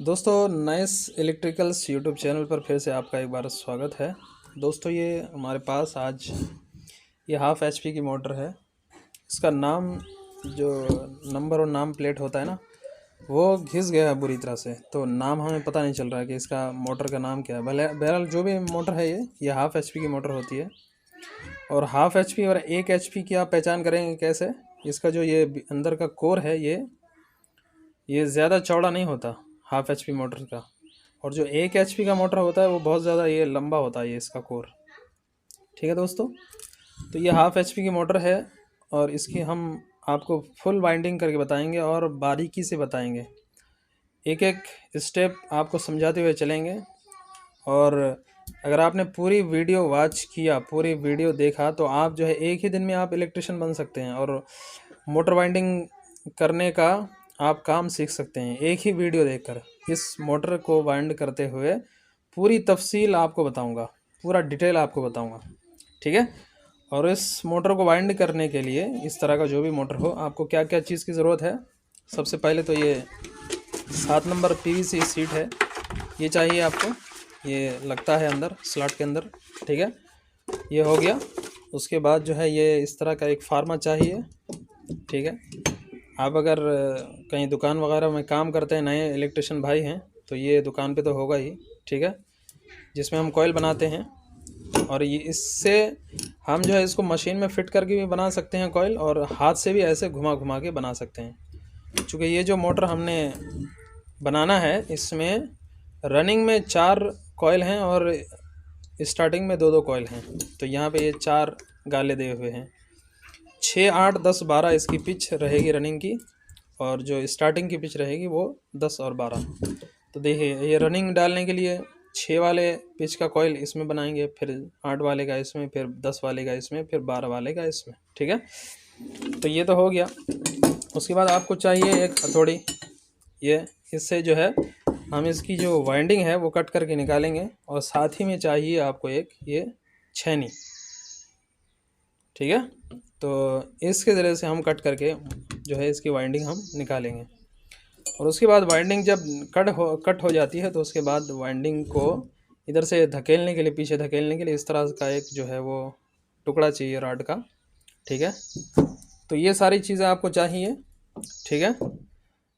दोस्तों nice electricals YouTube channel पर फिर से आपका एक बार स्वागत है। दोस्तों ये हमारे पास आज ये हाफ़ एचपी की मोटर है। इसका नाम जो नंबर और नाम प्लेट होता है ना, वो घिस गया है बुरी तरह से, तो नाम हमें पता नहीं चल रहा है कि इसका मोटर का नाम क्या है। भले बहरहाल जो भी मोटर है ये हाफ़ एचपी की मोटर होती है। और हाफ़ एचपी और 1 एचपी की आप पहचान करेंगे कैसे? इसका जो ये अंदर का कोर है ये ज़्यादा चौड़ा नहीं होता हाफ़ एचपी मोटर का, और जो 1 एचपी का मोटर होता है वो बहुत ज़्यादा ये लंबा होता है ये इसका कोर। ठीक है दोस्तों, तो ये हाफ़ एचपी की मोटर है और इसकी हम आपको फुल वाइंडिंग करके बताएंगे और बारीकी से बताएंगे, एक एक स्टेप आपको समझाते हुए चलेंगे। और अगर आपने पूरी वीडियो वॉच किया, पूरी वीडियो देखा, तो आप जो है एक ही दिन में आप इलेक्ट्रिशियन बन सकते हैं और मोटर वाइंडिंग करने का आप काम सीख सकते हैं एक ही वीडियो देखकर। इस मोटर को वाइंड करते हुए पूरी तफसील आपको बताऊंगा, पूरा डिटेल आपको बताऊंगा, ठीक है। और इस मोटर को वाइंड करने के लिए, इस तरह का जो भी मोटर हो, आपको क्या क्या चीज़ की ज़रूरत है। सबसे पहले तो ये 7 नंबर पीवीसी सीट है, ये चाहिए आपको। ये लगता है अंदर स्लॉट के अंदर, ठीक है। ये हो गया। उसके बाद जो है ये इस तरह का एक फार्मा चाहिए, ठीक है। आप अगर कहीं दुकान वगैरह में काम करते हैं, नए इलेक्ट्रिशियन भाई हैं, तो ये दुकान पे तो होगा ही, ठीक है, जिसमें हम कॉइल बनाते हैं। और ये इससे हम जो है इसको मशीन में फ़िट करके भी बना सकते हैं कॉइल, और हाथ से भी ऐसे घुमा घुमा के बना सकते हैं। चूँकि ये जो मोटर हमने बनाना है, इसमें रनिंग में 4 कॉइल हैं और स्टार्टिंग में 2-2 कॉइल हैं। तो यहाँ पे ये 4 गाले दिए हुए हैं। 6, 8, 10, 12 इसकी पिच रहेगी रनिंग की, और जो स्टार्टिंग की पिच रहेगी वो 10 और 12। तो देखिए, ये रनिंग डालने के लिए 6 वाले पिच का कॉइल इसमें बनाएंगे, फिर 8 वाले का इसमें, फिर 10 वाले का इसमें, फिर 12 वाले का इसमें, ठीक है। तो ये तो हो गया। उसके बाद आपको चाहिए एक हथौड़ी। ये इससे जो है हम इसकी जो वाइंडिंग है वो कट करके निकालेंगे, और साथ ही में चाहिए आपको एक ये छेनी, ठीक है। तो इसके ज़रिए से हम कट करके जो है इसकी वाइंडिंग हम निकालेंगे। और उसके बाद वाइंडिंग जब कट हो जाती है, तो उसके बाद वाइंडिंग को इधर से धकेलने के लिए, पीछे धकेलने के लिए इस तरह का एक जो है वो टुकड़ा चाहिए रॉड का, ठीक है। तो ये सारी चीज़ें आपको चाहिए, ठीक है।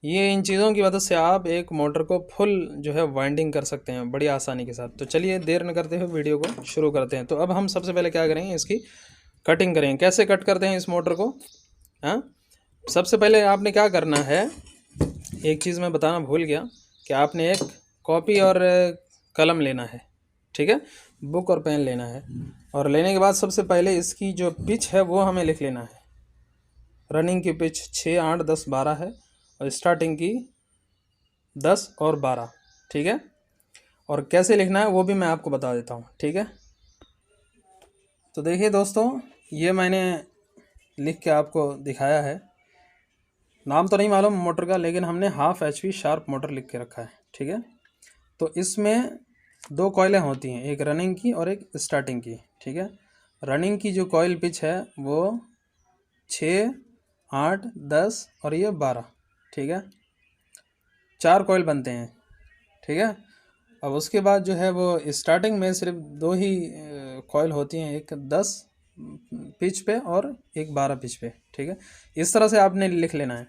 ये इन चीज़ों की मदद से आप एक मोटर को फुल जो है वाइंडिंग कर सकते हैं बड़ी आसानी के साथ। तो चलिए देर न करते हुए वीडियो को शुरू करते हैं। तो अब हम सबसे पहले क्या करेंगे, इसकी कटिंग करेंगे। कैसे कट करते हैं इस मोटर को? हाँ, सबसे पहले आपने क्या करना है, एक चीज़ मैं बताना भूल गया कि आपने एक कॉपी और कलम लेना है, ठीक है, बुक और पेन लेना है। और लेने के बाद सबसे पहले इसकी जो पिच है वो हमें लिख लेना है। रनिंग की पिच 6, 8, 10, 12 है, और स्टार्टिंग की 10 और 12, ठीक है। और कैसे लिखना है वो भी मैं आपको बता देता हूँ, ठीक है। तो देखिए दोस्तों, ये मैंने लिख के आपको दिखाया है। नाम तो नहीं मालूम मोटर का, लेकिन हमने हाफ़ एचपी शार्प मोटर लिख के रखा है, ठीक है। तो इसमें 2 कॉइलें होती हैं, एक रनिंग की और एक स्टार्टिंग की, ठीक है। रनिंग की जो कॉइल पिच है वो 6, 8, 10 और ये 12, ठीक है। 4 कॉइल बनते हैं, ठीक है। अब उसके बाद जो है वो स्टार्टिंग में सिर्फ 2 ही कॉइल होती हैं, एक 10 पिच पे और एक 12 पिच पे, ठीक है। इस तरह से आपने लिख लेना है।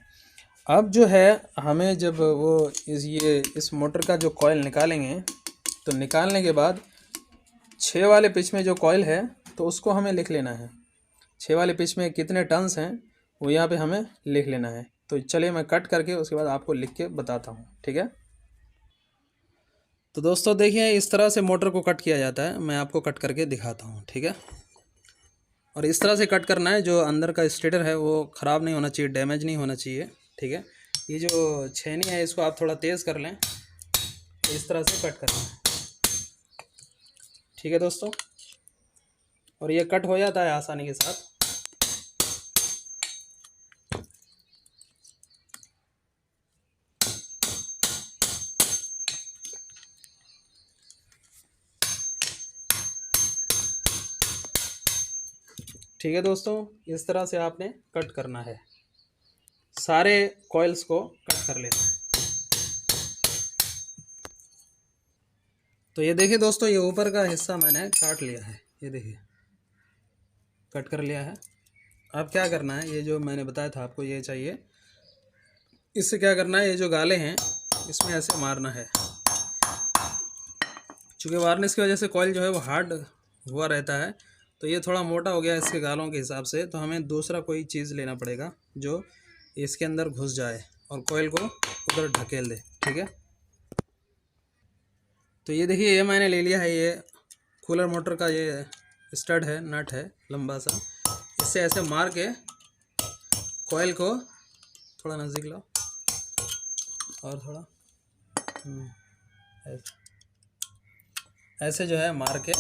अब जो है हमें जब वो इस मोटर का जो कॉइल निकालेंगे, तो निकालने के बाद 6 वाले पिच में जो कॉइल है तो उसको हमें लिख लेना है। 6 वाले पिच में कितने टर्न्स हैं वो यहाँ पे हमें लिख लेना है। तो चलिए मैं कट करके उसके बाद आपको लिख के बताता हूँ, ठीक है। तो दोस्तों देखिए, इस तरह से मोटर को कट किया जाता है, मैं आपको कट करके दिखाता हूँ, ठीक है। और इस तरह से कट करना है, जो अंदर का स्टेटर है वो ख़राब नहीं होना चाहिए, डैमेज नहीं होना चाहिए, ठीक है। ये जो छेनी है इसको आप थोड़ा तेज़ कर लें, तो इस तरह से कट करना है, ठीक है दोस्तों। और ये कट हो जाता है आसानी के साथ। ठीक है दोस्तों, इस तरह से आपने कट करना है, सारे कॉइल्स को कट कर लेना है। तो ये देखिए दोस्तों, ये ऊपर का हिस्सा मैंने काट लिया है, ये देखिए कट कर लिया है। अब क्या करना है, ये जो मैंने बताया था आपको ये चाहिए, इससे क्या करना है, ये जो गाले हैं इसमें ऐसे मारना है। चूँकि वार्निश की वजह से कॉइल जो है वो हार्ड हुआ रहता है, तो ये थोड़ा मोटा हो गया इसके गालों के हिसाब से, तो हमें दूसरा कोई चीज़ लेना पड़ेगा जो इसके अंदर घुस जाए और कॉइल को उधर ढकेल दे। ठीक है, तो ये देखिए ये मैंने ले लिया है, ये कूलर मोटर का ये स्टड है, नट है लंबा सा, इससे ऐसे मार के कॉइल को थोड़ा नज़दीक लाओ और थोड़ा ऐसे जो है मार के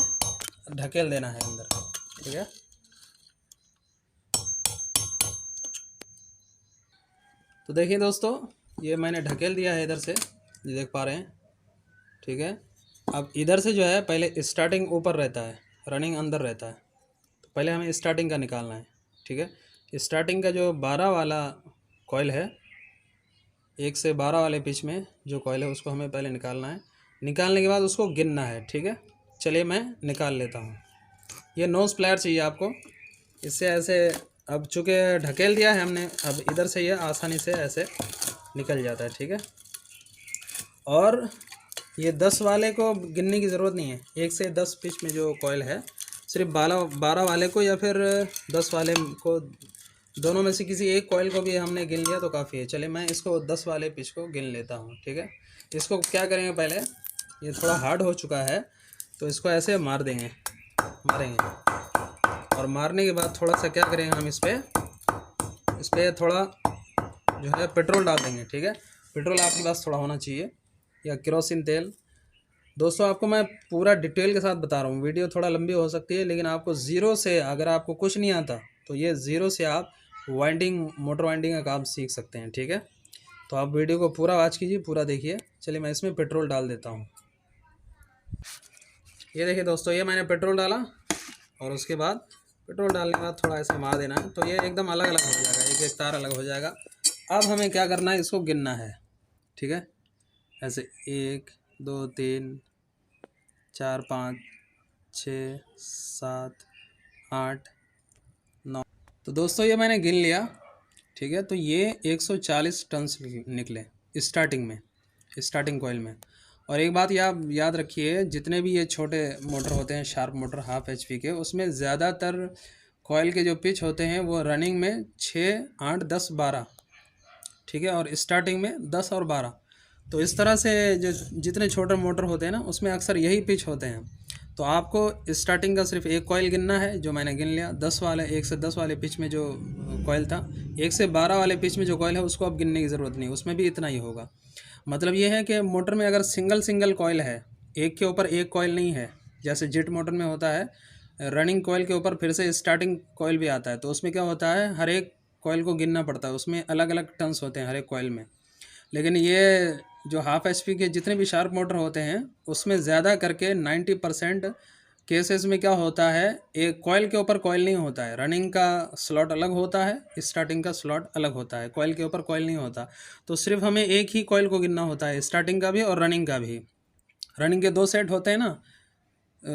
ढकेल देना है अंदर। ठीक है, तो देखिए दोस्तों, ये मैंने ढकेल दिया है इधर से, ये देख पा रहे हैं। ठीक है, अब इधर से जो है पहले स्टार्टिंग ऊपर रहता है, रनिंग अंदर रहता है, तो पहले हमें स्टार्टिंग का निकालना है। ठीक है, स्टार्टिंग का जो 12 वाला कॉइल है, 1 से 12 वाले पिच में जो कॉइल है उसको हमें पहले निकालना है। निकालने के बाद उसको गिनना है। ठीक है, चलिए मैं निकाल लेता हूँ। ये नोज प्लायर चाहिए आपको, इससे ऐसे, अब चूँकि ढकेल दिया है हमने, अब इधर से ये आसानी से ऐसे निकल जाता है। ठीक है, और ये 10 वाले को गिनने की ज़रूरत नहीं है, 1 से 10 पिच में जो कॉइल है, सिर्फ 12 वाले को या फिर 10 वाले को, दोनों में से किसी एक कॉइल को भी हमने गिन लिया तो काफ़ी है। चलिए मैं इसको 10 वाले पिच को गिन लेता हूँ। ठीक है, इसको क्या करेंगे, पहले ये थोड़ा हार्ड हो चुका है तो इसको ऐसे मारेंगे, और मारने के बाद थोड़ा सा क्या करेंगे हम, इस पर थोड़ा जो है पेट्रोल डाल देंगे। ठीक है, पेट्रोल आपके पास थोड़ा होना चाहिए या केरोसिन तेल। दोस्तों आपको मैं पूरा डिटेल के साथ बता रहा हूँ, वीडियो थोड़ा लंबी हो सकती है, लेकिन आपको ज़ीरो से, अगर आपको कुछ नहीं आता तो ये ज़ीरो से आप वाइंडिंग, मोटर वाइंडिंग का काम सीख सकते हैं। ठीक है, तो आप वीडियो को पूरा वॉच कीजिए, पूरा देखिए। चलिए मैं इसमें पेट्रोल डाल देता हूँ। ये देखिए दोस्तों, ये मैंने पेट्रोल डाला और उसके बाद पेट्रोल डालने के बाद थोड़ा ऐसे मार देना है, तो ये एकदम अलग अलग हो जाएगा, एक एक तार अलग हो जाएगा। अब हमें क्या करना है, इसको गिनना है। ठीक है, ऐसे 1 2 3 4 5 6 7 8 9। तो दोस्तों ये मैंने गिन लिया। ठीक है, तो ये 140 टन निकले स्टार्टिंग में, स्टार्टिंग कॉइल में। और एक बात याद रखिए, जितने भी ये छोटे मोटर होते हैं, शार्प मोटर हाफ HP के, उसमें ज़्यादातर कॉइल के जो पिच होते हैं वो रनिंग में 6 8 10 12। ठीक है, और स्टार्टिंग में 10 और 12। तो इस तरह से जो जितने छोटे मोटर होते हैं ना, उसमें अक्सर यही पिच होते हैं। तो आपको स्टार्टिंग का सिर्फ एक कॉइल गिनना है, जो मैंने गिन लिया। 10 वाले, 1 से 10 वाले पिच में जो कॉइल था, 1 से 12 वाले पिच में जो कॉइल है उसको अब गिनने की ज़रूरत नहीं, उसमें भी इतना ही होगा। मतलब ये है कि मोटर में अगर सिंगल कॉइल है, एक के ऊपर एक कॉइल नहीं है, जैसे जेट मोटर में होता है, रनिंग कॉइल के ऊपर फिर से स्टार्टिंग कॉइल भी आता है, तो उसमें क्या होता है, हर एक कॉइल को गिनना पड़ता है, उसमें अलग अलग टर्न्स होते हैं हर एक कॉइल में। लेकिन ये जो हाफ HP के जितने भी शार्प मोटर होते हैं, उसमें ज़्यादा करके 90% केसेस में क्या होता है, एक कॉइल के ऊपर कॉइल नहीं होता है, रनिंग का स्लॉट अलग होता है, स्टार्टिंग का स्लॉट अलग होता है, कॉइल के ऊपर कॉइल नहीं होता। तो सिर्फ हमें एक ही कॉइल को गिनना होता है, स्टार्टिंग का भी और रनिंग का भी। रनिंग के 2 सेट होते हैं ना,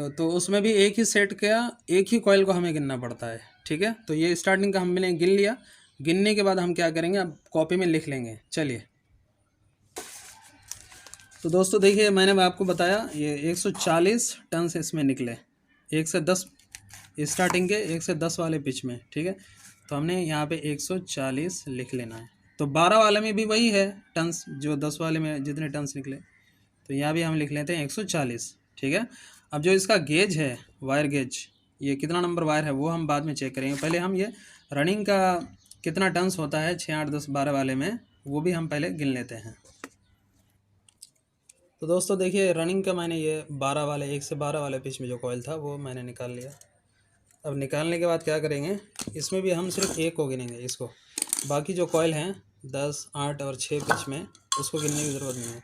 तो उसमें भी एक ही सेट का एक ही कॉइल को हमें गिनना पड़ता है। ठीक है, तो ये स्टार्टिंग का हमने गिन लिया। गिनने के बाद हम क्या करेंगे, अब कॉपी में लिख लेंगे। चलिए, तो दोस्तों देखिए, मैंने आपको बताया ये 140 टन से इसमें निकले, 1 से 10 स्टार्टिंग के, 1 से 10 वाले पिच में। ठीक है, तो हमने यहाँ पे 140 लिख लेना है। तो 12 वाले में भी वही है टन्स, जो 10 वाले में जितने टन्स निकले, तो यहाँ भी हम लिख लेते हैं 140। ठीक है, अब जो इसका गेज है, वायर गेज, ये कितना नंबर वायर है वो हम बाद में चेक करेंगे। पहले हम ये रनिंग का कितना टन्स होता है 6 8 10 12 वाले में, वो भी हम पहले गिन लेते हैं। तो दोस्तों देखिए, रनिंग का मैंने ये 12 वाले, 1 से 12 वाले पिच में जो कॉइल था वो मैंने निकाल लिया। अब निकालने के बाद क्या करेंगे, इसमें भी हम सिर्फ एक को गिनेंगे, इसको। बाकी जो कॉइल हैं 10 8 और 6 पिच में, उसको गिनने की ज़रूरत नहीं है।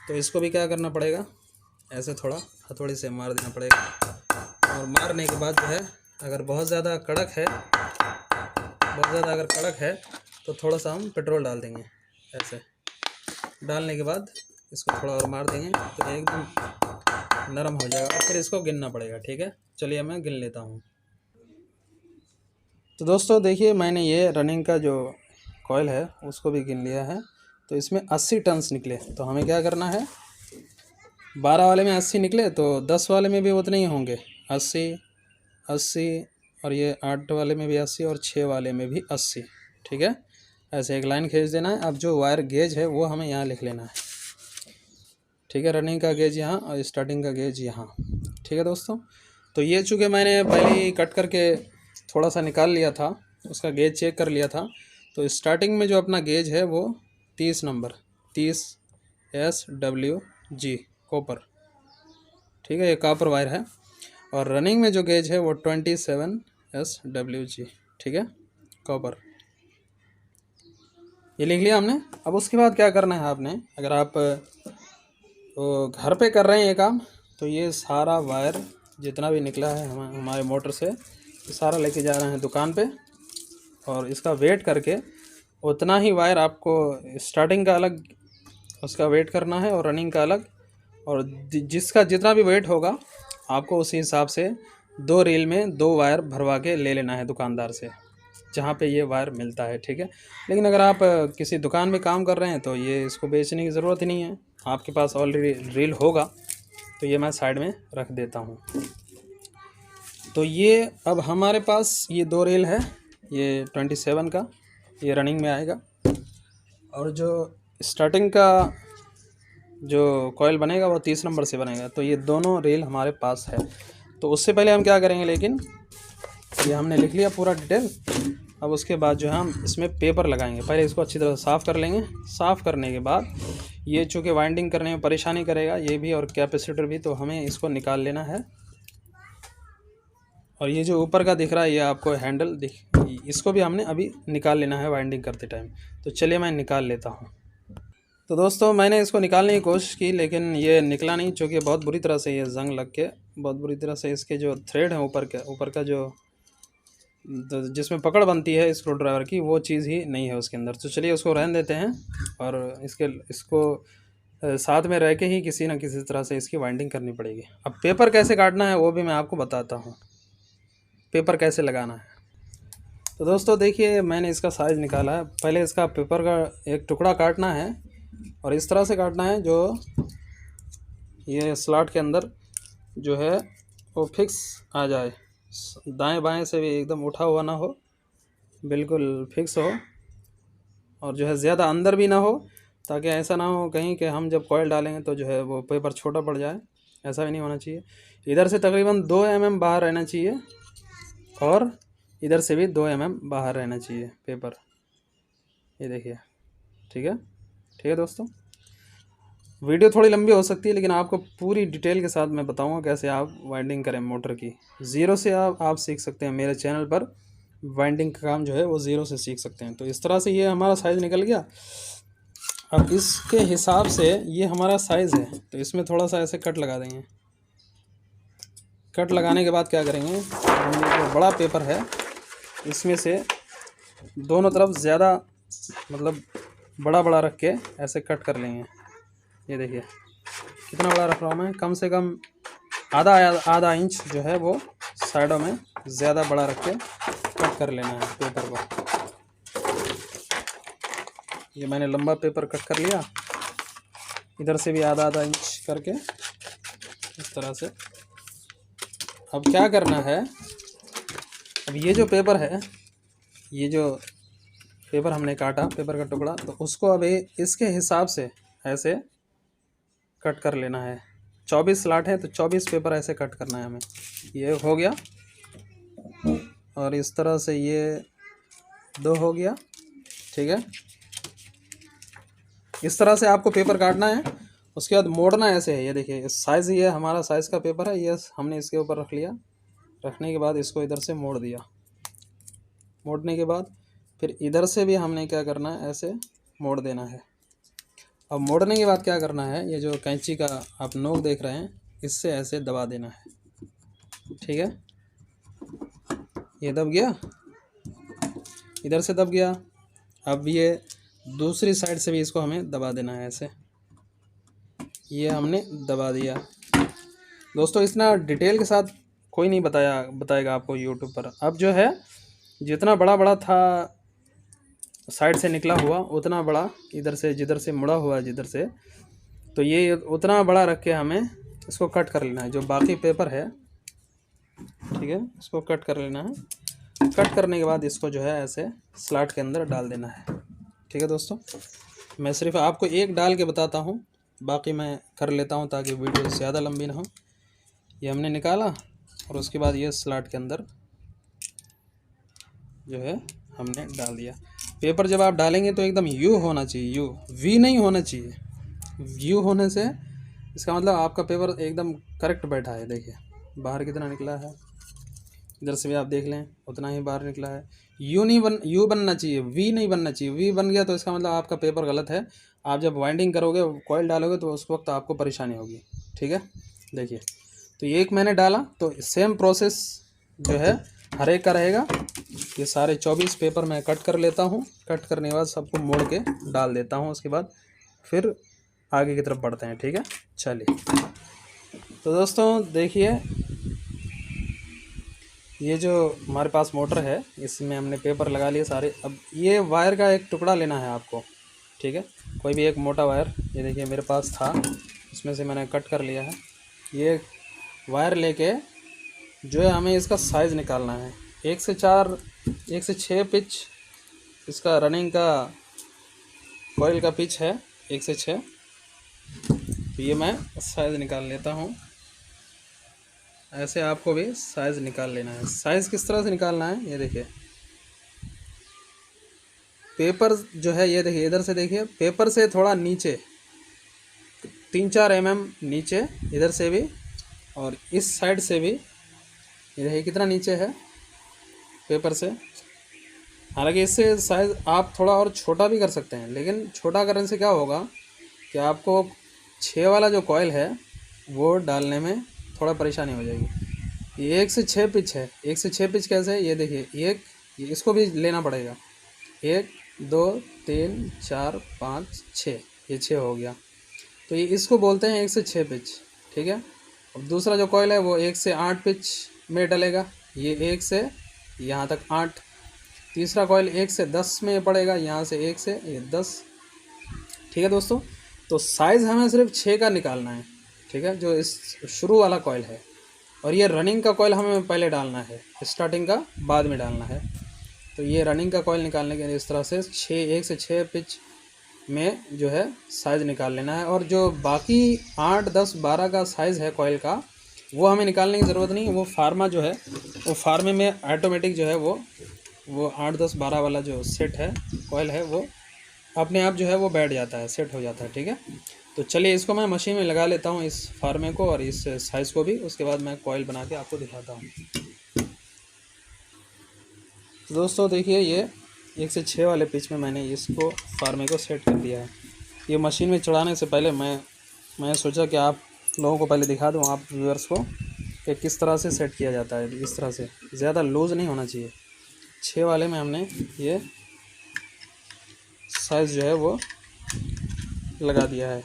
तो इसको भी क्या करना पड़ेगा, ऐसे थोड़ा हथौड़ी से मार देना पड़ेगा। और मारने के बाद जो है, अगर बहुत ज़्यादा कड़क है, अगर कड़क है तो थोड़ा सा हम पेट्रोल डाल देंगे। ऐसे डालने के बाद इसको थोड़ा और मार देंगे, तो एकदम नरम हो जाएगा और फिर इसको गिनना पड़ेगा। ठीक है, चलिए मैं गिन लेता हूँ। तो दोस्तों देखिए, मैंने ये रनिंग का जो कॉइल है उसको भी गिन लिया है। तो इसमें 80 टन्स निकले। तो हमें क्या करना है, 12 वाले में 80 निकले तो 10 वाले में भी उतने ही होंगे, 80 80, और ये 8 वाले में भी 80 और 6 वाले में भी 80। ठीक है, ऐसे एक लाइन खींच देना है। अब जो वायर गेज है वो हमें यहाँ लिख लेना है। ठीक है, रनिंग का गेज यहाँ और स्टार्टिंग का गेज यहाँ। ठीक है दोस्तों, तो ये चूँकि मैंने पहले ही कट करके थोड़ा सा निकाल लिया था, उसका गेज चेक कर लिया था। तो स्टार्टिंग में जो अपना गेज है वो 30 नंबर 30 SWG कॉपर। ठीक है, ये कॉपर वायर है। और रनिंग में जो गेज है वो 27 SWG। ठीक है, कॉपर, ये लिख लिया हमने। अब उसके बाद क्या करना है आपने, अगर आप तो घर पे कर रहे हैं ये काम, तो ये सारा वायर जितना भी निकला है हमारे मोटर से, ये सारा लेके जा रहे हैं दुकान पे, और इसका वेट करके उतना ही वायर आपको स्टार्टिंग का अलग उसका वेट करना है और रनिंग का अलग, और जिसका जितना भी वेट होगा आपको उसी हिसाब से 2 रील में 2 वायर भरवा के ले लेना है दुकानदार से, जहाँ पे ये वायर मिलता है। ठीक है, लेकिन अगर आप किसी दुकान में काम कर रहे हैं तो ये इसको बेचने की ज़रूरत ही नहीं है, आपके पास ऑलरेडी रील होगा। तो ये मैं साइड में रख देता हूँ। तो ये अब हमारे पास ये 2 रील है, ये 27 का, ये रनिंग में आएगा, और जो स्टार्टिंग का जो कॉइल बनेगा वो 30 नंबर से बनेगा। तो ये दोनों रील हमारे पास है। तो उससे पहले हम क्या करेंगे, लेकिन ये हमने लिख लिया पूरा डिटेल। अब उसके बाद जो है हम इसमें पेपर लगाएंगे। पहले इसको अच्छी तरह साफ़ कर लेंगे। साफ़ करने के बाद ये चूँकि वाइंडिंग करने में परेशानी करेगा ये भी और कैपेसिटर भी, तो हमें इसको निकाल लेना है। और ये जो ऊपर का दिख रहा है ये आपको हैंडल इसको भी हमने अभी निकाल लेना है वाइंडिंग करते टाइम। तो चलिए मैं निकाल लेता हूँ। तो दोस्तों मैंने इसको निकालने की कोशिश की, लेकिन ये निकला नहीं, चूँकि बहुत बुरी तरह से ये जंग लग के बहुत बुरी तरह से इसके जो थ्रेड हैं ऊपर का जो जिसमें पकड़ बनती है स्क्रू ड्राइवर की, वो चीज़ ही नहीं है उसके अंदर। तो चलिए उसको रहने देते हैं, और इसको साथ में रह के ही किसी न किसी तरह से इसकी वाइंडिंग करनी पड़ेगी। अब पेपर कैसे काटना है वो भी मैं आपको बताता हूँ, पेपर कैसे लगाना है। तो दोस्तों देखिए, मैंने इसका साइज़ निकाला है। पहले इसका पेपर का एक टुकड़ा काटना है, और इस तरह से काटना है जो ये स्लॉट के अंदर जो है वो फिक्स आ जाए, दाएं बाएं से भी एकदम उठा हुआ ना हो, बिल्कुल फिक्स हो, और जो है ज़्यादा अंदर भी ना हो, ताकि ऐसा ना हो कहीं कि हम जब कॉइल डालेंगे तो जो है वो पेपर छोटा पड़ जाए। ऐसा भी नहीं होना चाहिए। इधर से तकरीबन 2 mm बाहर रहना चाहिए, और इधर से भी 2 mm बाहर रहना चाहिए पेपर। ये देखिए, ठीक है दोस्तों, वीडियो थोड़ी लंबी हो सकती है, लेकिन आपको पूरी डिटेल के साथ मैं बताऊंगा कैसे आप वाइंडिंग करें मोटर की। ज़ीरो से आप सीख सकते हैं। मेरे चैनल पर वाइंडिंग का काम जो है वो ज़ीरो से सीख सकते हैं। तो इस तरह से ये हमारा साइज़ निकल गया। अब इसके हिसाब से ये हमारा साइज़ है, तो इसमें थोड़ा सा ऐसे कट लगा देंगे। कट लगाने के बाद क्या करेंगे, जो बड़ा पेपर है इसमें से दोनों तरफ ज़्यादा मतलब बड़ा रख के ऐसे कट कर लेंगे। ये देखिए कितना बड़ा रख रहा हूँ मैं, कम से कम आधा इंच जो है वो साइडों में ज़्यादा बड़ा रख के कट कर लेना है पेपर को। ये मैंने लंबा पेपर कट कर लिया, इधर से भी आधा इंच करके इस तरह से। अब क्या करना है, अब ये जो पेपर है, ये जो पेपर हमने काटा, पेपर का टुकड़ा, तो उसको अभी इसके हिसाब से ऐसे कट कर लेना है। 24 स्लॉट है तो 24 पेपर ऐसे कट करना है हमें। ये हो गया, और इस तरह से ये 2 हो गया। ठीक है, इस तरह से आपको पेपर काटना है। उसके बाद मोड़ना ऐसे है। ये देखिए साइज़, ये हमारा साइज़ का पेपर है, ये हमने इसके ऊपर रख लिया। रखने के बाद इसको इधर से मोड़ दिया। मोड़ने के बाद फिर इधर से भी हमने क्या करना है, ऐसे मोड़ देना है। अब मोड़ने के बाद क्या करना है, ये जो कैंची का आप नोक देख रहे हैं, इससे ऐसे दबा देना है। ठीक है, ये दब गया, इधर से दब गया। अब ये दूसरी साइड से भी इसको हमें दबा देना है ऐसे। ये हमने दबा दिया। दोस्तों इतना डिटेल के साथ कोई नहीं बताएगा आपको यूट्यूब पर। अब जो है जितना बड़ा बड़ा था साइड से निकला हुआ उतना बड़ा इधर से जिधर से मुड़ा हुआ है जिधर से, तो ये उतना बड़ा रख के हमें इसको कट कर लेना है। जो बाकी पेपर है ठीक है, इसको कट कर लेना है। कट करने के बाद इसको जो है ऐसे स्लॉट के अंदर डाल देना है। ठीक है दोस्तों, मैं सिर्फ आपको एक डाल के बताता हूँ, बाकी मैं कर लेता हूँ ताकि वीडियो ज़्यादा लंबी ना हो। ये हमने निकाला और उसके बाद ये स्लॉट के अंदर जो है हमने डाल दिया। पेपर जब आप डालेंगे तो एकदम यू होना चाहिए, यू, वी नहीं होना चाहिए। यू होने से इसका मतलब आपका पेपर एकदम करेक्ट बैठा है। देखिए बाहर कितना निकला है, इधर से भी आप देख लें उतना ही बाहर निकला है। यू बनना चाहिए, वी नहीं बनना चाहिए। वी बन गया तो इसका मतलब आपका पेपर गलत है। आप जब वाइंडिंग करोगे, कॉइल डालोगे तो उस वक्त आपको परेशानी होगी। ठीक है, देखिए तो ये एक मैंने डाला, तो सेम प्रोसेस जो है हर एक का रहेगा। ये सारे 24 पेपर मैं कट कर लेता हूँ। कट करने के बाद सबको मोड़ के डाल देता हूँ। उसके बाद फिर आगे की तरफ बढ़ते हैं। ठीक है, चलिए। तो दोस्तों देखिए, ये जो हमारे पास मोटर है इसमें हमने पेपर लगा लिए सारे। अब ये वायर का एक टुकड़ा लेना है आपको। ठीक है, कोई भी एक मोटा वायर, ये देखिए मेरे पास था, इसमें से मैंने कट कर लिया है। ये वायर लेके जो है हमें इसका साइज़ निकालना है। 1 से 4, 1 से 6 पिच इसका रनिंग का कॉइल का पिच है, 1 से 6। तो ये मैं साइज़ निकाल लेता हूँ। ऐसे आपको भी साइज़ निकाल लेना है। साइज़ किस तरह से निकालना है, ये देखिए पेपर जो है, ये देखिए इधर से देखिए पेपर से थोड़ा नीचे 3-4 mm नीचे, इधर से भी और इस साइड से भी। ये देखिए कितना नीचे है पेपर से। हालांकि इससे साइज़ आप थोड़ा और छोटा भी कर सकते हैं, लेकिन छोटा करने से क्या होगा कि आपको 6 वाला जो कॉइल है वो डालने में थोड़ा परेशानी हो जाएगी। ये 1 से 6 पिच है। 1 से 6 पिच कैसे है, ये देखिए एक, इसको भी लेना पड़ेगा। 1 2 3 4 5 6, ये 6 हो गया। तो ये इसको बोलते हैं 1 से 6 पिच। ठीक है, अब दूसरा जो कॉइल है वो 1 से 8 पिच में डलेगा। ये 1 से यहाँ तक 8। तीसरा कॉइल 1 से 10 में पड़ेगा, यहाँ से 1 से ये 10। ठीक है दोस्तों, तो साइज़ हमें सिर्फ 6 का निकालना है। ठीक है, जो इस शुरू वाला कॉइल है, और ये रनिंग का कॉइल हमें पहले डालना है, स्टार्टिंग का बाद में डालना है। तो ये रनिंग का कॉइल निकालने के लिए इस तरह से 1 से 6 पिच में जो है साइज़ निकाल लेना है। और जो बाकी 8 10 12 का साइज़ है कॉइल का, वो हमें निकालने की ज़रूरत नहीं है। वो फार्मा जो है, वो फार्मे में ऑटोमेटिक जो है वो 8 10 12 वाला जो सेट है कॉइल है, वो अपने आप जो है वो बैठ जाता है, सेट हो जाता है। ठीक है, तो चलिए इसको मैं मशीन में लगा लेता हूँ, इस फार्मे को और इस साइज़ को भी। उसके बाद मैं कॉइल बना के आपको दिखाता हूँ। तो दोस्तों देखिए, ये 1 से 6 वाले पिच में मैंने इसको फार्मे को सेट कर दिया है। ये मशीन में चढ़ाने से पहले मैं सोचा कि आप लोगों को पहले दिखा दूँ, आप व्यूअर्स को, कि किस तरह से सेट किया जाता है। इस तरह से ज़्यादा लूज़ नहीं होना चाहिए। 6 वाले में हमने ये साइज़ जो है वो लगा दिया है,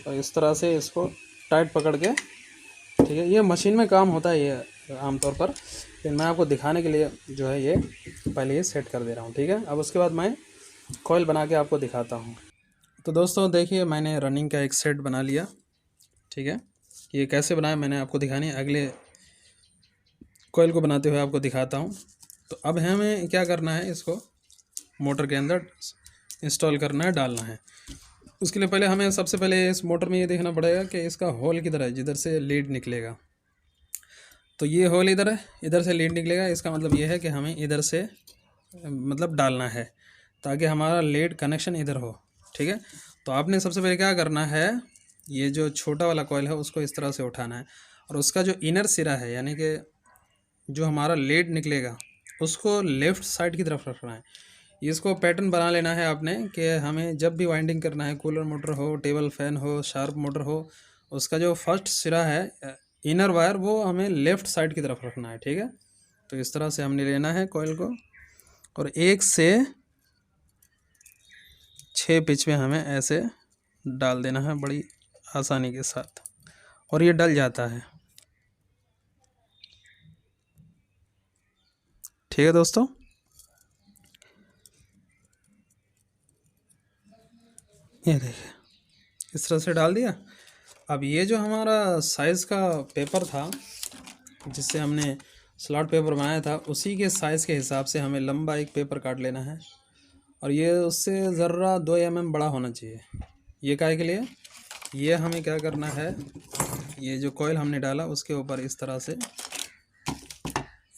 और इस तरह से इसको टाइट पकड़ के, ठीक है, ये मशीन में काम होता है ये आमतौर पर, लेकिन मैं आपको दिखाने के लिए जो है ये पहले ये सेट कर दे रहा हूँ। ठीक है, अब उसके बाद मैं कॉइल बना के आपको दिखाता हूँ। तो दोस्तों देखिए, मैंने रनिंग का एक सेट बना लिया। ठीक है, ये कैसे बनाया मैंने आपको दिखानी है, अगले कॉइल को बनाते हुए आपको दिखाता हूँ। तो अब हमें क्या करना है, इसको मोटर के अंदर इंस्टॉल करना है, डालना है। उसके लिए पहले हमें सबसे पहले इस मोटर में ये देखना पड़ेगा कि इसका होल किधर है, जिधर से लीड निकलेगा। तो ये होल इधर है, इधर से लीड निकलेगा। इसका मतलब ये है कि हमें इधर से मतलब डालना है ताकि हमारा लीड कनेक्शन इधर हो। ठीक है, तो आपने सबसे पहले क्या करना है, ये जो छोटा वाला कॉइल है उसको इस तरह से उठाना है, और उसका जो इनर सिरा है, यानी कि जो हमारा लीड निकलेगा, उसको लेफ़्ट साइड की तरफ रखना है। इसको पैटर्न बना लेना है आपने कि हमें जब भी वाइंडिंग करना है, कूलर मोटर हो, टेबल फैन हो, शार्प मोटर हो, उसका जो फर्स्ट सिरा है इनर वायर, वो हमें लेफ़्ट साइड की तरफ रखना है। ठीक है, तो इस तरह से हमने लेना है कॉइल को, और 1 से 6 पिच में हमें ऐसे डाल देना है बड़ी आसानी के साथ। और ये डल जाता है। ठीक है दोस्तों, ये देखिए इस तरह से डाल दिया। अब ये जो हमारा साइज़ का पेपर था जिससे हमने स्लॉट पेपर बनाया था, उसी के साइज़ के हिसाब से हमें लंबा एक पेपर काट लेना है। और ये उससे ज़रा 2 mm बड़ा होना चाहिए। ये काहे के लिए, ये हमें क्या करना है, ये जो कॉइल हमने डाला उसके ऊपर इस तरह से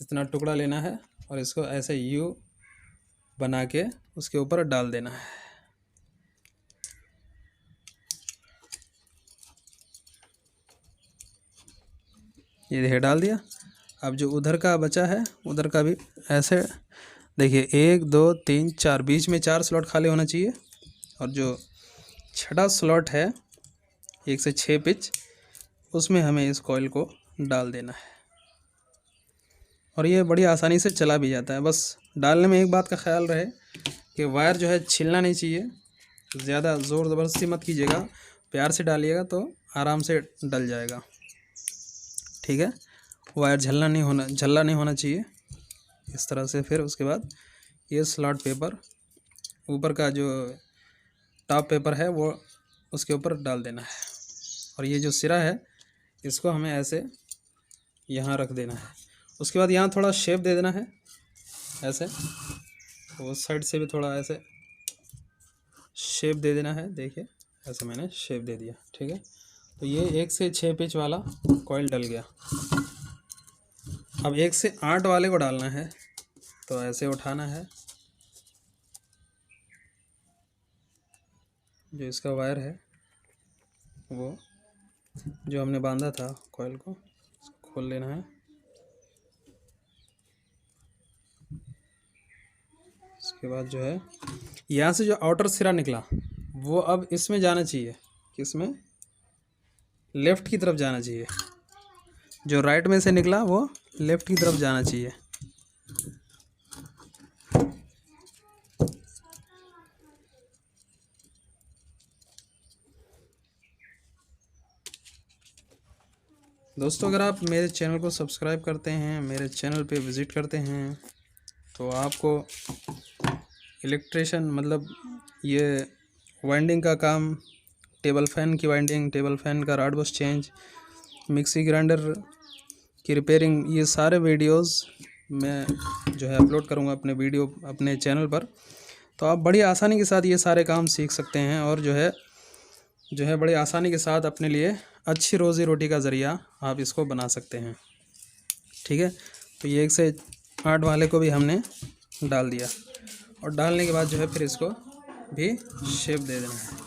इतना टुकड़ा लेना है और इसको ऐसे यू बना के उसके ऊपर डाल देना है। ये देखिए डाल दिया। अब जो उधर का बचा है उधर का भी ऐसे देखिए 1 2 3 4, बीच में 4 स्लॉट खाली होना चाहिए। और जो छठा स्लॉट है 1 से 6 पिच, उसमें हमें इस कॉइल को डाल देना है। और ये बड़ी आसानी से चला भी जाता है। बस डालने में एक बात का ख्याल रहे कि वायर जो है छिलना नहीं चाहिए, ज़्यादा ज़ोर ज़बरदस्ती मत कीजिएगा, प्यार से डालिएगा तो आराम से डल जाएगा। ठीक है, वायर झल्ला नहीं होना चाहिए इस तरह से। फिर उसके बाद ये स्लॉट पेपर ऊपर का जो टॉप पेपर है वो उसके ऊपर डाल देना है। और ये जो सिरा है इसको हमें ऐसे यहाँ रख देना है। उसके बाद यहाँ थोड़ा शेप दे देना है ऐसे, उस साइड से भी थोड़ा ऐसे शेप दे देना है। देखिए ऐसे मैंने शेप दे दिया। ठीक है, तो ये 1 से 6 पिच वाला कॉइल डल गया। अब 1 से 8 वाले को डालना है, तो ऐसे उठाना है। जो इसका वायर है वो जो हमने बांधा था कॉइल को, खोल लेना है। उसके बाद जो है यहाँ से जो आउटर सिरा निकला वो अब इसमें जाना चाहिए, किसमें, लेफ़्ट की तरफ जाना चाहिए। जो राइट में से निकला वो लेफ़्ट की तरफ जाना चाहिए। दोस्तों अगर आप मेरे चैनल को सब्सक्राइब करते हैं, मेरे चैनल पे विज़िट करते हैं, तो आपको इलेक्ट्रिशियन मतलब ये वाइंडिंग का काम, टेबल फ़ैन की वाइंडिंग, टेबल फ़ैन का रॉड बस चेंज, मिक्सी ग्राइंडर की रिपेयरिंग, ये सारे वीडियोस मैं जो है अपलोड करूँगा अपने चैनल पर। तो आप बड़ी आसानी के साथ ये सारे काम सीख सकते हैं और जो है बड़ी आसानी के साथ अपने लिए अच्छी रोज़ी रोटी का ज़रिया आप इसको बना सकते हैं। ठीक है, तो ये 1 से 8 वाले को भी हमने डाल दिया। और डालने के बाद जो है फिर इसको भी शेप दे देना है।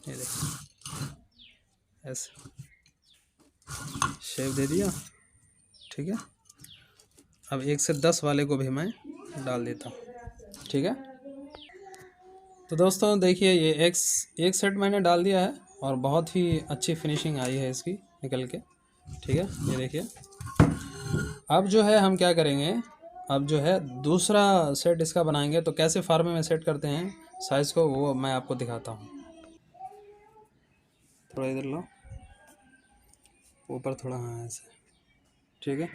ये देखिए ऐसे शेप दे दिया। ठीक है, अब 1 से 10 वाले को भी मैं डाल देता हूँ। ठीक है, तो दोस्तों देखिए ये एक सेट मैंने डाल दिया है और बहुत ही अच्छी फिनिशिंग आई है इसकी निकल के। ठीक है, ये देखिए। अब जो है हम क्या करेंगे, अब जो है दूसरा सेट इसका बनाएंगे। तो कैसे फार्मे में सेट करते हैं साइज़ को वो मैं आपको दिखाता हूँ। थोड़ा इधर लो, ऊपर थोड़ा, हाँ ऐसे। ठीक है,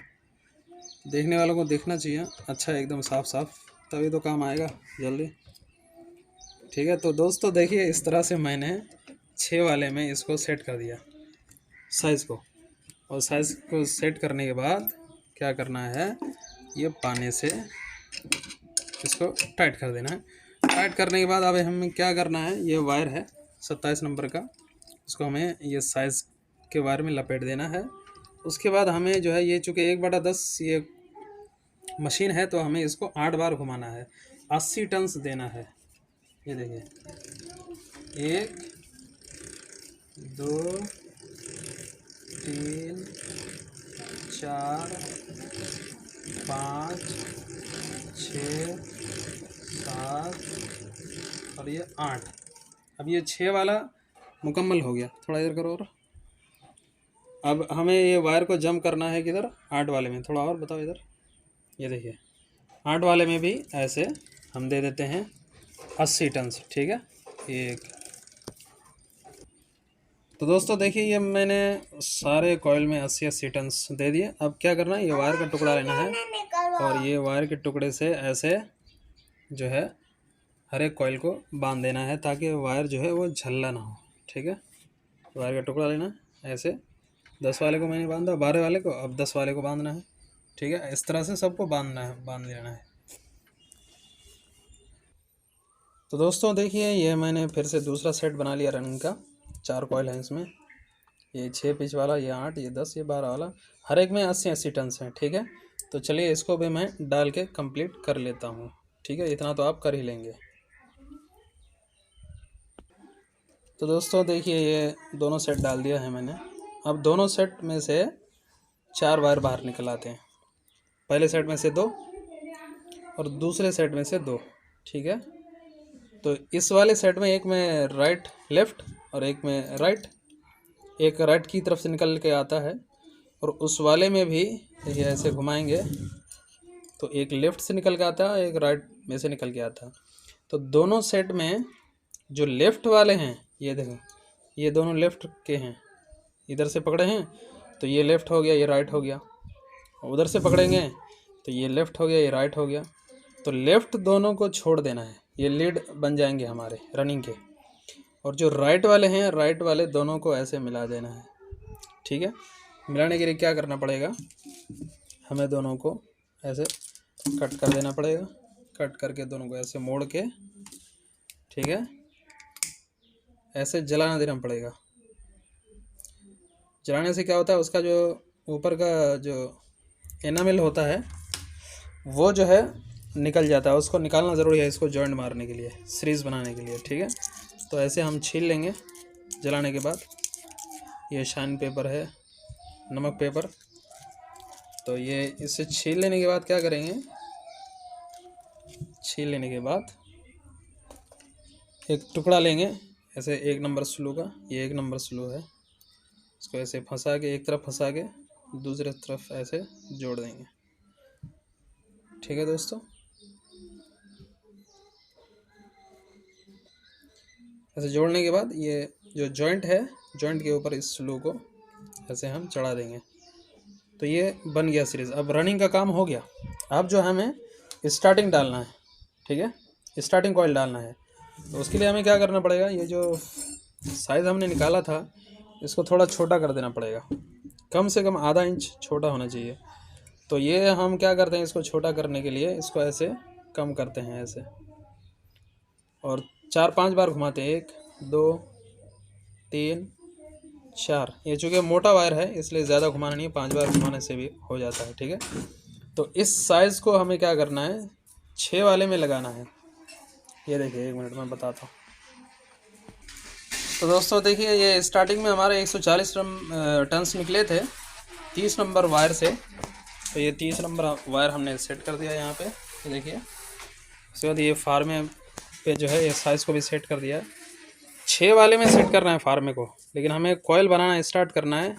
देखने वालों को देखना चाहिए अच्छा एकदम साफ साफ, तभी तो काम आएगा जल्दी। ठीक है, तो दोस्तों देखिए इस तरह से मैंने 6 वाले में इसको सेट कर दिया साइज़ को। और साइज़ को सेट करने के बाद क्या करना है, ये पाने से इसको टाइट कर देना है। टाइट करने के बाद अब हमें क्या करना है, ये वायर है 27 नंबर का, इसको हमें ये साइज़ के वायर में लपेट देना है। उसके बाद हमें जो है ये चूँकि 1/10 ये मशीन है तो हमें इसको 8 बार घुमाना है, 80 टर्न्स देना है। ये देखिए 1 2 3 4 5 6 7 और ये 8। अब ये 6 वाला मुकम्मल हो गया। थोड़ा इधर करो। और अब हमें ये वायर को जम करना है किधर, 8 वाले में। थोड़ा और बताओ इधर। ये देखिए 8 वाले में भी ऐसे हम दे देते हैं 80 टर्न्स। ठीक है, 1 तो दोस्तों देखिए, ये मैंने सारे कॉइल में 80-80 टर्न्स दे दिए। अब क्या करना है, ये वायर का टुकड़ा लेना है और ये वायर के टुकड़े से ऐसे जो है हर एक कॉइल को बांध देना है, ताकि वायर जो है वो झल्ला ना हो। ठीक है, वायर का टुकड़ा लेना है ऐसे। 10 वाले को मैंने बांधा, 12 वाले को, अब 10 वाले को बांधना है। ठीक है, इस तरह से सबको बांधना है, बांध लेना है। तो दोस्तों देखिए, ये मैंने फिर से दूसरा सेट बना लिया रनिंग का। 4 कॉइल हैं इसमें, ये 6 पिच वाला, ये 8, ये 10, ये 12 वाला। हर एक में 80-80 टन्स हैं। ठीक है, तो चलिए इसको भी मैं डाल के कंप्लीट कर लेता हूँ। ठीक है, इतना तो आप कर ही लेंगे। तो दोस्तों देखिए, ये दोनों सेट डाल दिया है मैंने। अब दोनों सेट में से 4 वायर बाहर निकल आते हैं। पहले सेट में से 2 और दूसरे सेट में से 2। ठीक है, तो इस वाले सेट में एक में राइट लेफ़्ट और एक में राइट, एक राइट की तरफ से निकल के आता है, और उस वाले में भी ये ऐसे घुमाएंगे तो एक लेफ़्ट से निकल के आता है, एक राइट में से निकल के आता है। तो दोनों सेट में जो लेफ़्ट वाले हैं, ये देखो, ये दोनों लेफ़्ट के हैं। इधर से पकड़े हैं तो ये लेफ़्ट हो गया, ये राइट हो गया। उधर से पकड़ेंगे तो ये लेफ़्ट हो गया, ये राइट हो गया। तो लेफ़्ट दोनों को छोड़ देना है, ये लीड बन जाएंगे हमारे रनिंग के। और जो राइट वाले हैं, राइट वाले दोनों को ऐसे मिला देना है। ठीक है, मिलाने के लिए क्या करना पड़ेगा, हमें दोनों को ऐसे कट कर देना पड़ेगा। कट करके दोनों को ऐसे मोड़ के, ठीक है, ऐसे जलाना देना पड़ेगा। जलाने से क्या होता है, उसका जो ऊपर का जो एनामेल होता है वो जो है निकल जाता है। उसको निकालना ज़रूरी है, इसको जॉइंट मारने के लिए, सीरीज़ बनाने के लिए। ठीक है, तो ऐसे हम छील लेंगे जलाने के बाद। ये शाइन पेपर है, नमक पेपर। तो ये इसे छील लेने के बाद क्या करेंगे, छील लेने के बाद एक टुकड़ा लेंगे ऐसे 1 नंबर स्लू का। ये 1 नंबर स्लू है, इसको ऐसे फंसा के, एक तरफ फंसा के दूसरे तरफ ऐसे जोड़ देंगे। ठीक है दोस्तों, ऐसे जोड़ने के बाद ये जो जॉइंट है, जॉइंट के ऊपर इस स्लू को ऐसे हम चढ़ा देंगे। तो ये बन गया सीरीज़। अब रनिंग का काम हो गया। अब जो हमें स्टार्टिंग डालना है, ठीक है, स्टार्टिंग कॉइल डालना है। तो उसके लिए हमें क्या करना पड़ेगा, ये जो साइज़ हमने निकाला था इसको थोड़ा छोटा कर देना पड़ेगा, कम से कम आधा इंच छोटा होना चाहिए। तो ये हम क्या करते हैं, इसको छोटा करने के लिए इसको ऐसे कम करते हैं ऐसे, और 4-5 बार घुमाते हैं। 1 2 3 4। ये चूँकि मोटा वायर है इसलिए ज़्यादा घुमाना नहीं है, 5 बार घुमाने से भी हो जाता है। ठीक है, तो इस साइज़ को हमें क्या करना है, 6 वाले में लगाना है। ये देखिए, 1 मिनट में बताता हूँ। तो दोस्तों देखिए, ये स्टार्टिंग में हमारे 140 टन्स निकले थे 30 नंबर वायर से। तो ये 30 नंबर वायर हमने सेट कर दिया यहाँ पे, ये देखिए। उसके बाद ये फार्मे पे जो है ये साइज़ को भी सेट कर दिया। 6 वाले में सेट करना है फार्मे को, लेकिन हमें कॉइल बनाना स्टार्ट करना है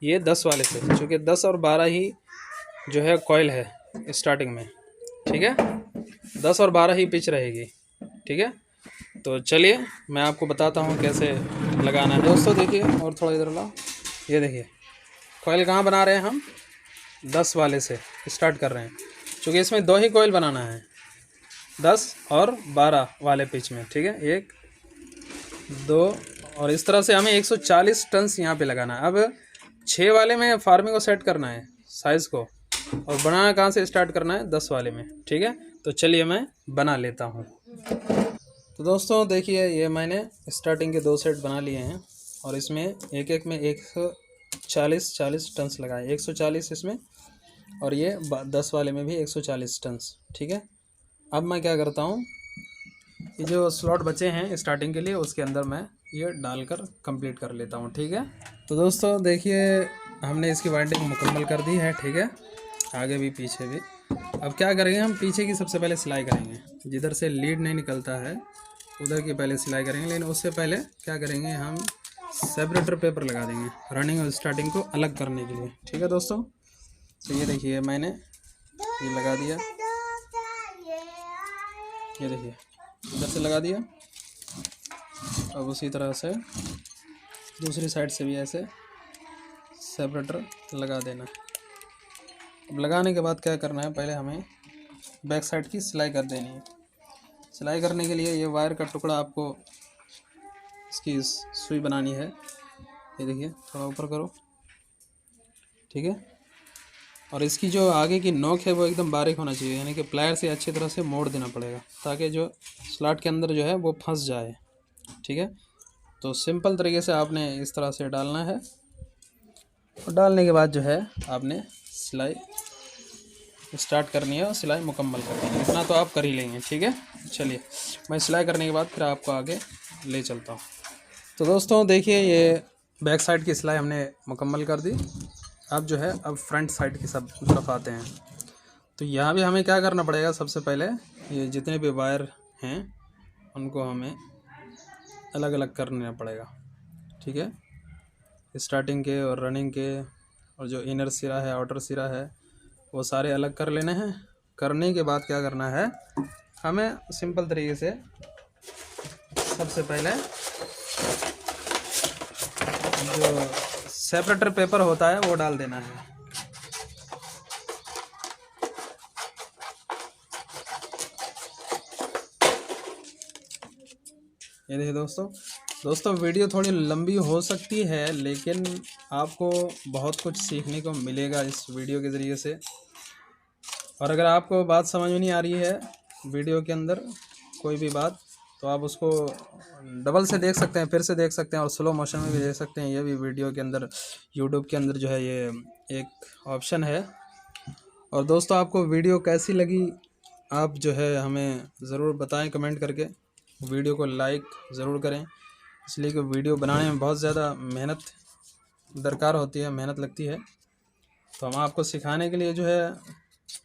ये 10 वाले से, क्योंकि 10 और 12 ही जो है कॉइल है स्टार्टिंग में। ठीक है, 10 और 12 ही पिच रहेगी। ठीक है, तो चलिए मैं आपको बताता हूँ कैसे लगाना है। दोस्तों देखिए, और थोड़ा इधर लाओ। ये देखिए, कॉइल कहाँ बना रहे हैं हम, 10 वाले से स्टार्ट कर रहे हैं, क्योंकि इसमें 2 ही कॉइल बनाना है, 10 और 12 वाले पिच में। ठीक है, 1 2, और इस तरह से हमें 140 टन्स यहाँ पे लगाना है। अब 6 वाले में फार्मिंग को सेट करना है साइज़ को, और बनाना कहाँ से स्टार्ट करना है, 10 वाले में। ठीक है, तो चलिए मैं बना लेता हूँ। तो दोस्तों देखिए, ये मैंने स्टार्टिंग के 2 सेट बना लिए हैं, और इसमें एक एक में 140 टन्स लगाए, 140 इसमें, और ये 10 वाले में भी 140 टन्स। ठीक है, अब मैं क्या करता हूँ, ये जो स्लॉट बचे हैं स्टार्टिंग के लिए उसके अंदर मैं ये डालकर कंप्लीट कर लेता हूँ। ठीक है, तो दोस्तों देखिए, हमने इसकी वाइंडिंग मुकम्मल कर दी है। ठीक है, आगे भी पीछे भी। अब क्या करेंगे, हम पीछे की सबसे पहले सिलाई करेंगे, जिधर से लीड नहीं निकलता है उधर की पहले सिलाई करेंगे। लेकिन उससे पहले क्या करेंगे, हम सेपरेटर पेपर लगा देंगे रनिंग और स्टार्टिंग को अलग करने के लिए। ठीक है दोस्तों, तो ये देखिए, मैंने ये लगा दिया, ये देखिए इधर से लगा दिया। अब उसी तरह से दूसरी साइड से भी ऐसे सेपरेटर लगा देना। अब लगाने के बाद क्या करना है, पहले हमें बैक साइड की सिलाई कर देनी है। सिलाई करने के लिए ये वायर का टुकड़ा आपको इसकी सुई बनानी है। ये देखिए, थोड़ा ऊपर करो, ठीक है। और इसकी जो आगे की नोक है वो एकदम बारीक होना चाहिए, यानी कि प्लायर से अच्छी तरह से मोड़ देना पड़ेगा ताकि जो स्लॉट के अंदर जो है वो फंस जाए, ठीक है। तो सिंपल तरीके से आपने इस तरह से डालना है और डालने के बाद जो है आपने सिलाई स्टार्ट करनी है और सिलाई मुकम्मल करनी है। इतना तो आप कर ही लेंगे, ठीक है। चलिए मैं सिलाई करने के बाद फिर आपको आगे ले चलता हूँ। तो दोस्तों देखिए, ये बैक साइड की सिलाई हमने मुकम्मल कर दी। अब जो है अब फ्रंट साइड की सब तरफ आते हैं। तो यहाँ भी हमें क्या करना पड़ेगा, सबसे पहले ये जितने भी वायर हैं उनको हमें अलग अलग करना पड़ेगा, ठीक है। स्टार्टिंग के और रनिंग के और जो इनर सिरा है, आउटर सिरा है, वो सारे अलग कर लेने हैं। करने के बाद क्या करना है, हमें सिंपल तरीके से सबसे पहले जो सेपरेटर पेपर होता है वो डाल देना है। ये देखिए दोस्तों वीडियो थोड़ी लंबी हो सकती है, लेकिन आपको बहुत कुछ सीखने को मिलेगा इस वीडियो के ज़रिए से। और अगर आपको बात समझ में नहीं आ रही है वीडियो के अंदर कोई भी बात, तो आप उसको डबल से देख सकते हैं, फिर से देख सकते हैं और स्लो मोशन में भी देख सकते हैं। ये भी वीडियो के अंदर यूट्यूब के अंदर जो है ये एक ऑप्शन है। और दोस्तों आपको वीडियो कैसी लगी आप जो है हमें ज़रूर बताएं कमेंट करके। वीडियो को लाइक ज़रूर करें, इसलिए कि वीडियो बनाने में बहुत ज़्यादा मेहनत दरकार होती है, मेहनत लगती है। तो हम आपको सिखाने के लिए जो है,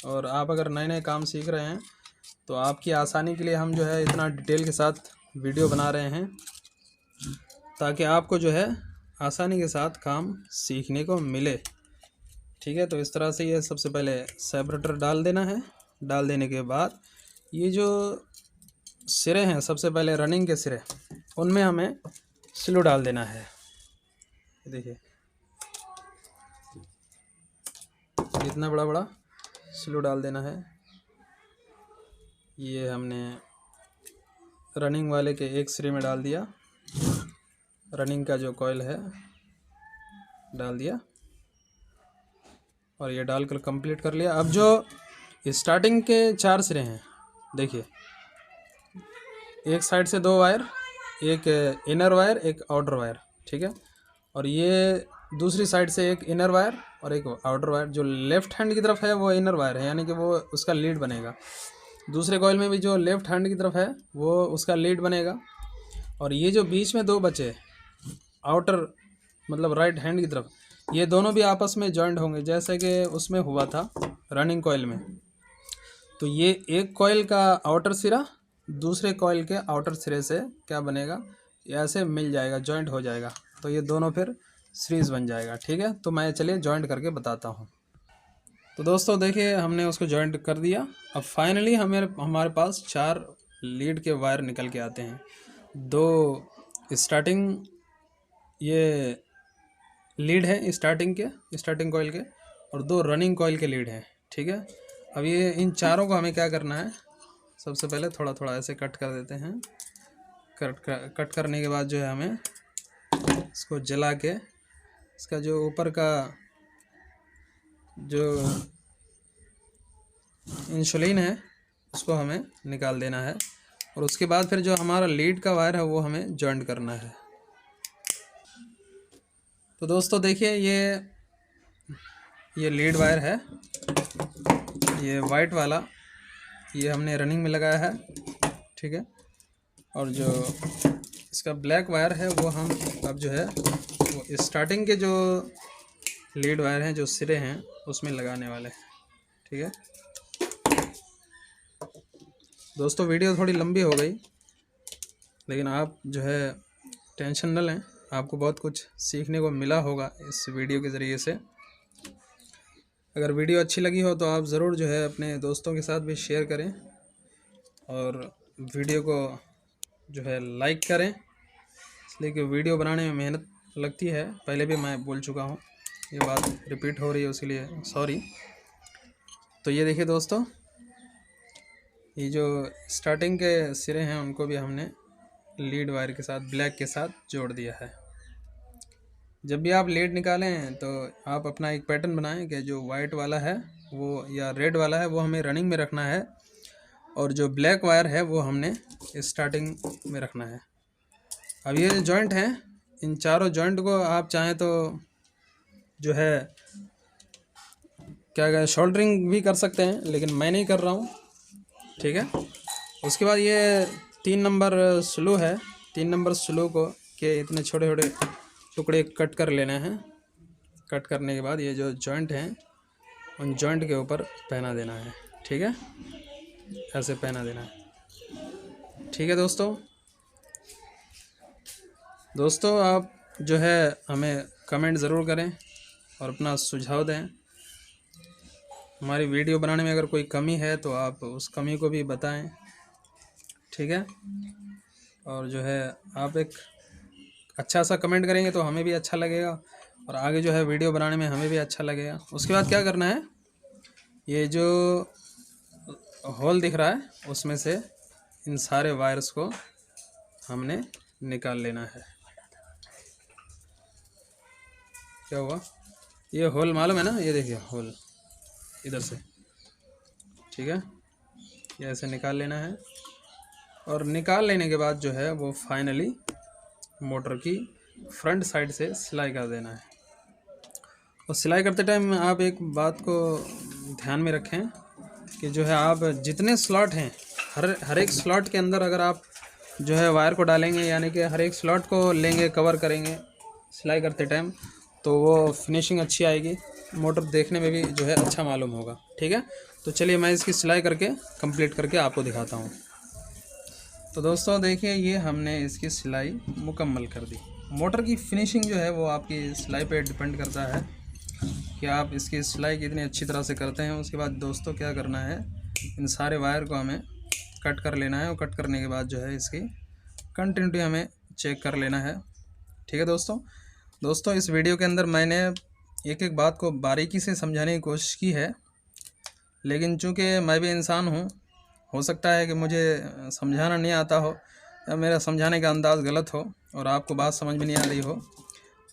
और आप अगर नए नए काम सीख रहे हैं तो आपकी आसानी के लिए हम जो है इतना डिटेल के साथ वीडियो बना रहे हैं, ताकि आपको जो है आसानी के साथ काम सीखने को मिले, ठीक है। तो इस तरह से ये सबसे पहले सेपरेटर डाल देना है। डाल देने के बाद ये जो सिरे हैं, सबसे पहले रनिंग के सिरे, उनमें हमें स्लू डाल देना है। देखिए इतना बड़ा बड़ा स्लू डाल देना है। ये हमने रनिंग वाले के एक सिरे में डाल दिया, रनिंग का जो कॉइल है डाल दिया और ये डालकर कंप्लीट कर लिया। अब जो स्टार्टिंग के 4 सिरे हैं, देखिए एक साइड से 2 वायर, एक इनर वायर, एक आउटर वायर, ठीक है। और ये दूसरी साइड से एक इनर वायर और एक आउटर वायर। जो लेफ़्ट हैंड की तरफ है वो इनर वायर है, यानी कि वो उसका लीड बनेगा। दूसरे कॉइल में भी जो लेफ़्ट हैंड की तरफ है वो उसका लीड बनेगा। और ये जो बीच में 2 बचे आउटर मतलब राइट हैंड की तरफ, ये दोनों भी आपस में जॉइंट होंगे, जैसे कि उसमें हुआ था रनिंग कॉइल में। तो ये एक कॉइल का आउटर सिरा दूसरे कॉइल के आउटर सिरे से क्या बनेगा, ऐसे मिल जाएगा, जॉइंट हो जाएगा। तो ये दोनों फिर सीरीज़ बन जाएगा, ठीक है। तो मैं चलिए जॉइंट करके बताता हूँ। तो दोस्तों देखिए हमने उसको जॉइंट कर दिया। अब फाइनली हमारे पास 4 लीड के वायर निकल के आते हैं। 2 स्टार्टिंग ये लीड है स्टार्टिंग कॉइल के, और 2 रनिंग कॉइल के लीड हैं, ठीक है। अब ये इन चारों को हमें क्या करना है, सबसे पहले थोड़ा थोड़ा ऐसे कट कर देते हैं। कट करने के बाद जो है हमें इसको जला के इसका जो ऊपर का जो इंसुलिन है उसको हमें निकाल देना है। और उसके बाद फिर जो हमारा लीड का वायर है वो हमें जॉइंट करना है। तो दोस्तों देखिए ये लीड वायर है, ये वाइट वाला, ये हमने रनिंग में लगाया है, ठीक है। और जो इसका ब्लैक वायर है वो हम अब जो है वो स्टार्टिंग के जो लीड वायर हैं, जो सिरे हैं, उसमें लगाने वाले हैं, ठीक है। दोस्तों वीडियो थोड़ी लंबी हो गई, लेकिन आप जो है टेंशन न लें, आपको बहुत कुछ सीखने को मिला होगा इस वीडियो के ज़रिए से। अगर वीडियो अच्छी लगी हो तो आप ज़रूर जो है अपने दोस्तों के साथ भी शेयर करें और वीडियो को जो है लाइक करें, इसलिए कि वीडियो बनाने में मेहनत लगती है, पहले भी मैं बोल चुका हूँ, ये बात रिपीट हो रही है उसके लिए सॉरी। तो ये देखिए दोस्तों, ये जो स्टार्टिंग के सिरे हैं उनको भी हमने लीड वायर के साथ ब्लैक के साथ जोड़ दिया है। जब भी आप लीड निकालें तो आप अपना एक पैटर्न बनाएं कि जो वाइट वाला है वो या रेड वाला है वो हमें रनिंग में रखना है, और जो ब्लैक वायर है वो हमने स्टार्टिंग में रखना है। अब ये जॉइंट हैं, इन चारों जॉइंट को आप चाहें तो जो है क्या कहते शोल्डरिंग भी कर सकते हैं, लेकिन मैं नहीं कर रहा हूँ, ठीक है। उसके बाद ये 3 नंबर स्लू है, 3 नंबर स्लू को के इतने छोटे छोटे टुकड़े कट कर लेने हैं। कट करने के बाद ये जो जॉइंट हैं उन जॉइंट के ऊपर पहना देना है, ठीक है, ऐसे पहना देना है, ठीक है दोस्तों आप जो है हमें कमेंट ज़रूर करें और अपना सुझाव दें। हमारी वीडियो बनाने में अगर कोई कमी है तो आप उस कमी को भी बताएं, ठीक है। और जो है आप एक अच्छा सा कमेंट करेंगे तो हमें भी अच्छा लगेगा और आगे जो है वीडियो बनाने में हमें भी अच्छा लगेगा। उसके बाद क्या करना है, ये जो होल दिख रहा है उसमें से इन सारे वायर्स को हमने निकाल लेना है। क्या हुआ, ये होल मालूम है ना, ये देखिए होल इधर से, ठीक है, ये ऐसे निकाल लेना है। और निकाल लेने के बाद जो है वो फाइनली मोटर की फ्रंट साइड से सिलाई कर देना है। और सिलाई करते टाइम आप एक बात को ध्यान में रखें कि जो है आप जितने स्लॉट हैं हर एक स्लॉट के अंदर अगर आप जो है वायर को डालेंगे, यानी कि हर एक स्लॉट को लेंगे, कवर करेंगे सिलाई करते टाइम, तो वो फिनिशिंग अच्छी आएगी, मोटर देखने में भी जो है अच्छा मालूम होगा, ठीक है। तो चलिए मैं इसकी सिलाई करके कंप्लीट करके आपको दिखाता हूँ। तो दोस्तों देखिए, ये हमने इसकी सिलाई मुकम्मल कर दी। मोटर की फिनिशिंग जो है वो आपकी सिलाई पे डिपेंड करता है कि आप इसकी सिलाई कितनी अच्छी तरह से करते हैं। उसके बाद दोस्तों क्या करना है, इन सारे वायर को हमें कट कर लेना है और कट करने के बाद जो है इसकी कंटिन्यूटी हमें चेक कर लेना है, ठीक है दोस्तों इस वीडियो के अंदर मैंने एक एक बात को बारीकी से समझाने की कोशिश की है, लेकिन चूँकि मैं भी इंसान हूँ, हो सकता है कि मुझे समझाना नहीं आता हो या मेरा समझाने का अंदाज़ गलत हो और आपको बात समझ में नहीं आ रही हो,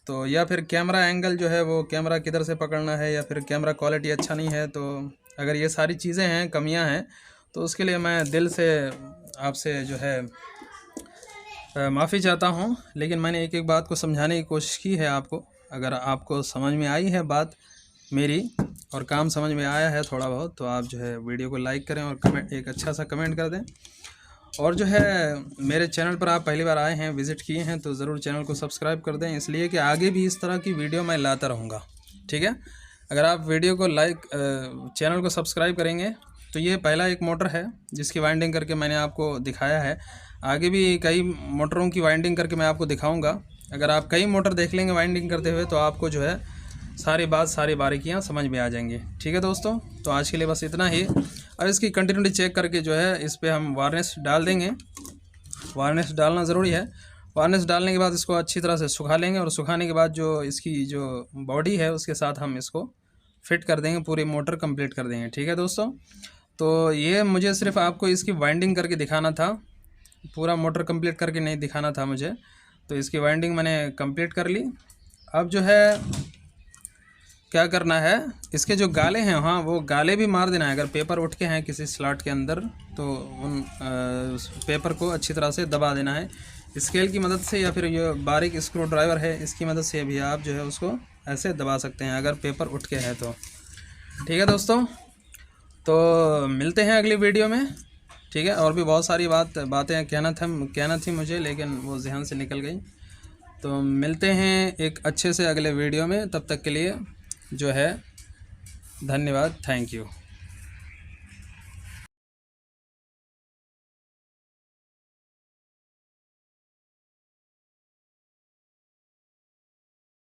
तो या फिर कैमरा एंगल जो है वो कैमरा किधर से पकड़ना है या फिर कैमरा क्वालिटी अच्छा नहीं है, तो अगर ये सारी चीज़ें हैं, कमियां हैं, तो उसके लिए मैं दिल से आपसे जो है माफ़ी चाहता हूं। लेकिन मैंने एक एक बात को समझाने की कोशिश की है आपको। अगर आपको समझ में आई है बात मेरी और काम समझ में आया है थोड़ा बहुत, तो आप जो है वीडियो को लाइक करें और कमेंट, एक अच्छा सा कमेंट कर दें। और जो है मेरे चैनल पर आप पहली बार आए हैं, विज़िट किए हैं, तो ज़रूर चैनल को सब्सक्राइब कर दें, इसलिए कि आगे भी इस तरह की वीडियो मैं लाता रहूँगा, ठीक है। अगर आप वीडियो को चैनल को सब्सक्राइब करेंगे तो ये पहला एक मोटर है जिसकी वाइंडिंग करके मैंने आपको दिखाया है। आगे भी कई मोटरों की वाइंडिंग करके मैं आपको दिखाऊँगा। अगर आप कई मोटर देख लेंगे वाइंडिंग करते हुए तो आपको जो है सारी बारीकियाँ समझ में आ जाएंगी, ठीक है दोस्तों। तो आज के लिए बस इतना ही। और इसकी कंटिन्यूटी चेक करके जो है इस पर हम वार्निश डाल देंगे। वार्निश डालना ज़रूरी है। वार्निश डालने के बाद इसको अच्छी तरह से सुखा लेंगे और सुखाने के बाद जो इसकी जो बॉडी है उसके साथ हम इसको फिट कर देंगे, पूरी मोटर कंप्लीट कर देंगे, ठीक है दोस्तों। तो ये मुझे सिर्फ आपको इसकी वाइंडिंग करके दिखाना था, पूरा मोटर कंप्लीट करके नहीं दिखाना था मुझे। तो इसकी वाइंडिंग मैंने कंप्लीट कर ली। अब जो है क्या करना है, इसके जो गाले हैं, हाँ वो गाले भी मार देना है। अगर पेपर उठ के हैं किसी स्लॉट के अंदर तो उन पेपर को अच्छी तरह से दबा देना है स्केल की मदद से, या फिर ये बारीक स्क्रू ड्राइवर है इसकी मदद से भी आप जो है उसको ऐसे दबा सकते हैं अगर पेपर उठ के है तो, ठीक है दोस्तों। तो मिलते हैं अगली वीडियो में, ठीक है। और भी बहुत सारी बातें कहना थी मुझे, लेकिन वो ज़हन से निकल गई। तो मिलते हैं एक अच्छे से अगले वीडियो में, तब तक के लिए जो है धन्यवाद, थैंक यू।